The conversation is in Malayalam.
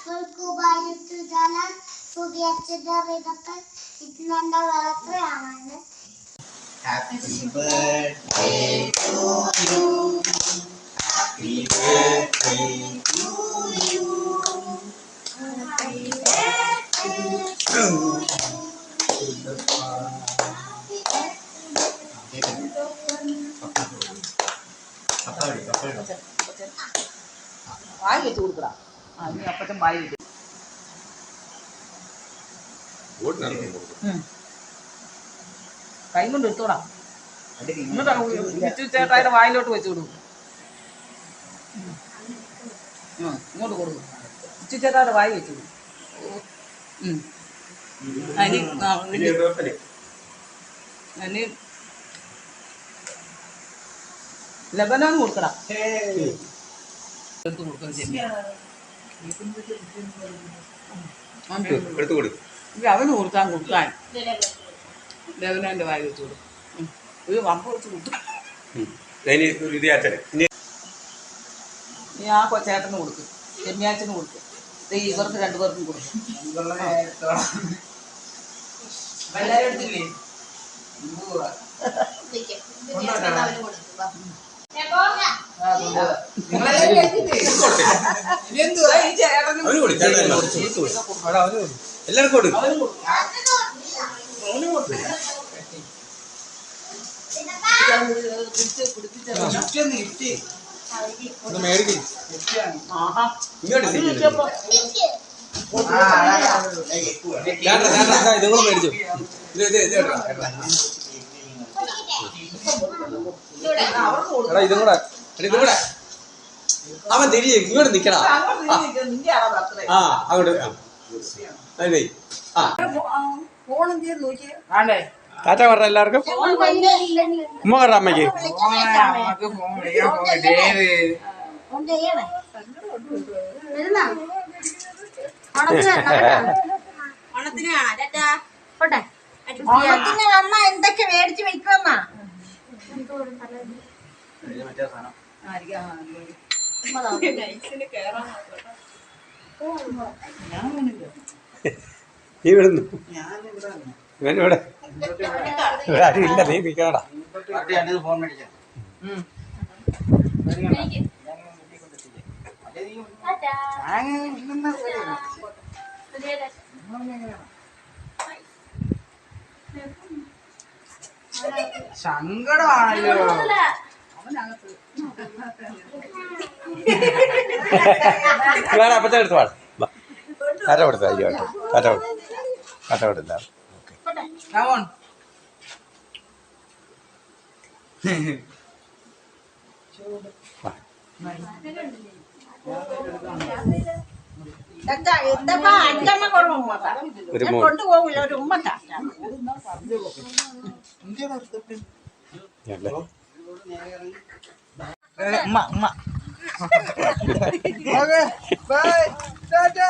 Happy birthday to you. Happy birthday to you. Happy birthday to you. വായി വെച്ച് കൊടുക്കടാ. നീ അപ്പച്ചൻ വായി വെച്ചു. കൈ കൊണ്ട് എടുത്തോടാ. എന്നിട്ട് ചേട്ടായുടെ വായിലോട്ട് വെച്ച് കൊടുക്കും. ഇങ്ങോട്ട് കൊടുക്കും. ചേട്ടായുടെ വായി വെച്ച് കൊടുക്കും. ഇനി ലബനാൻ കൊടുക്കടാ. എടുത്ത് കൊടുക്കും. അവന് കൊടുക്കാൻ ലബനാന്റെ വായി വെച്ച് കൊടുക്കും. ഒരു വമ്പ വെച്ച് കൊടുക്കും. നീ ആ ചേട്ടന് കൊടുക്കും. ചെമ്മിയാച്ചന് കൊടുക്കും. ഇവർക്ക് രണ്ടുപേർക്കും കൊടുക്കും. എല്ലാവരും എടുത്തില്ലേ? എല്ലാരും കൊടുക്കും. ഇതും മേടിച്ചു. ഇതും കൂടെ അവൻ തിരിഞ്ഞ് ഇങ്ങോട്ട് നിക്കടാ. ആ അങ്ങോട്ട് ടാറ്റ പറഞ്ഞ എല്ലാവർക്കും. ഉമ്മ പറഞ്ഞ അമ്മയ്ക്ക്. എന്തൊക്കെ മേടിച്ചു വെക്കുമെന്നാ നീ വിടുന്നു. ഇവനിവിടെ ആരും ഇല്ല. നീ നിൽക്കണടാ. സങ്കടമാണല്ലോ. അപ്പച്ച എടുത്ത് പാടാ. കാറ്റ കൊടുത്ത അയ്യോ കാറ്റ കൊടുത്ത കാറ്റ കൊടുത്ത. കൊണ്ടുപോകില്ല ഒരു ഉമ്മക്ക Okay, bye. Ta-ta.